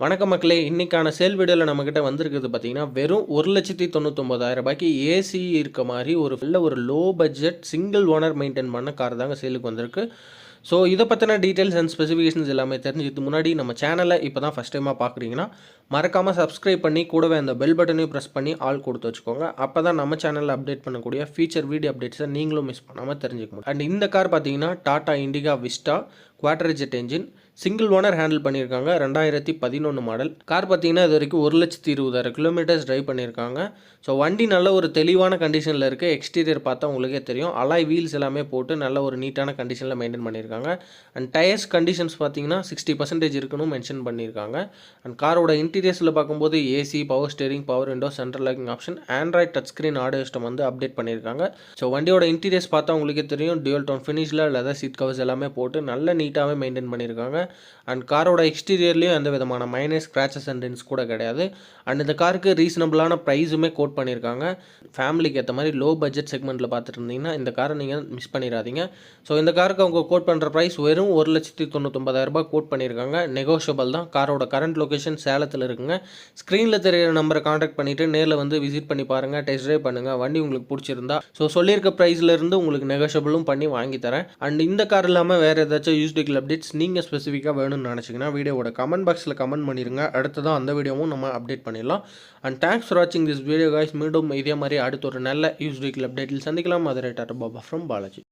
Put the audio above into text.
வணக்கம் மக்களே! இன்னைக்கான சேல் வீடியோல நம்மகிட்ட வந்திருக்கிறது பார்த்தீங்கன்னா, வெறும் ரூ. 1,99,000 ஏசி இருக்க மாரி ஒரு low budget single owner maintain பண்ண கார் தாங்க சேலுக்கு வந்திருக்கு. ஸோ இத பத்தின டீட்டெயில்ஸ் அண்ட் ஸ்பெசிஃபிகேஷன்ஸ் எல்லாமே தெரிஞ்சுக்கிறதுக்கு முன்னாடி நம்ம சேனல இப்ப தான் ஃபர்ஸ்ட் டைமா பார்க்குறீங்கன்னா, மறக்காம சப்ஸ்கிரைப் பண்ணி கூடவே அந்த பெல் பட்டனையும் பிரஸ் பண்ணி ஆல் குடுத்து வச்சுக்கோங்க. அப்பதான் நம்ம சேனல்ல அப்டேட் பண்ணக்கூடிய ஃபீச்சர் வீடியோ அப்டேட்ஸ நீங்களும் மிஸ் பண்ணாம தெரிஞ்சுக்க முடியும். அண்ட் இந்த கார் பார்த்தீங்கன்னா, Tata Indica vista quadrajet engine single owner handle பண்ணியிருக்காங்க. 2011 மாடல். கார் பார்த்தீங்கன்னா, இதுவரைக்கும் 1,20,000 கிலோமீட்டர்ஸ் டிரைவ் பண்ணியிருக்காங்க. ஸோ வண்டி நல்ல ஒரு தெளிவான கண்டிஷனில் இருக்குது. எக்ஸ்டீரியர் பார்த்தா உங்களுக்கே தெரியும். அலாய் வீல்ஸ் எல்லாமே போட்டு நல்ல ஒரு நீட்டான கண்டிஷனில் மெயின்டைன் பண்ணியிருக்காங்க. அண்ட் டயர்ஸ் கண்டிஷன்ஸ் பார்த்தீங்கன்னா 60% இருக்குன்னு மென்ஷன் பண்ணியிருக்காங்க. அண்ட் காரோட இன்டீரியர்ஸில் பார்க்கும்போது AC, power steering, power window, central locking option, Android touch screen audio system வந்து அப்டேட் பண்ணியிருக்காங்க. ஸோ வண்டியோட இன்டீரியர்ஸ் பார்த்தா உங்களுக்கே தெரியும். டியூல் டோன் ஃபினிஷில் லெதர் சீட் கவர்ஸ் எல்லாமே போட்டு நல்ல நீட்டாகவே மெயின்டைன் பண்ணியிருக்காங்க. அண்ட் காரோட எக்ஸ்டீரியர்லேயும் எந்த விதமான மைனர் ஸ்க்ராச்சஸ் அண்ட் டென்ட்ஸ் கூட கிடையாது. அண்ட் இந்த காருக்கு ரீசனபிளான ப்ரைஸுமே கோட் பண்ணியிருக்காங்க. ஃபேமிலிக்கு ஏற்ற மாதிரி லோ பட்ஜெட் செக்மெண்ட்டில் பார்த்துட்டு இருந்தீங்கன்னா இந்த காரை நீங்கள் மிஸ் பண்ணிடாதீங்க. ஸோ இந்த காருக்கு அவங்க கோட் பண்ணுற ப்ரைஸ் வெறும் ரூ. 1,99,000 கோட் பண்ணியிருக்காங்க. நெகோஷியபிள் தான். காரோட கரண்ட் லொக்கேஷன் சேலத்தில் இருக்குங்க. ஸ்க்ரீனில் தெரியிற நம்பரை காண்டாக்ட் பண்ணிவிட்டு நேரில் வந்து விசிட் பண்ணி பாருங்கள், டெஸ்ட் ட்ரைவ் பண்ணுங்கள். வண்டி உங்களுக்கு பிடிச்சிருந்தா சொல்லியிருக்க ப்ரைஸ்லேருந்து உங்களுக்கு நெகோஷியபிளும் பண்ணி வாங்கி தரேன். அண்ட் இந்த கார் இல்லாமல் வேறு ஏதாச்சும் யூஸ்ட் வெஹிக்கிள் அப்டேட்ஸ் நீங்கள் ஸ்பெசிஃபிக்காக வேணும்னு நினச்சிங்கன்னா வீடியோவோட கமெண்ட் பாக்ஸில் கமெண்ட் பண்ணிடுங்க. அடுத்ததான் அந்த வீடியோவும் நம்ம அப்டேட் பண்ணிடலாம். அண்ட் தேங்க்ஸ் ஃபார் வாட்சிங் திஸ் வீடியோ காய்ஸ். மீண்டும் இதே மாதிரி அடுத்த ஒரு நல்ல யூஸ்ட் வெஹிக்கிள் அப்டேட்டில் சந்திக்கலாம். அது ரைட்டாக பாபா ஃப்ரம் பாலாஜி.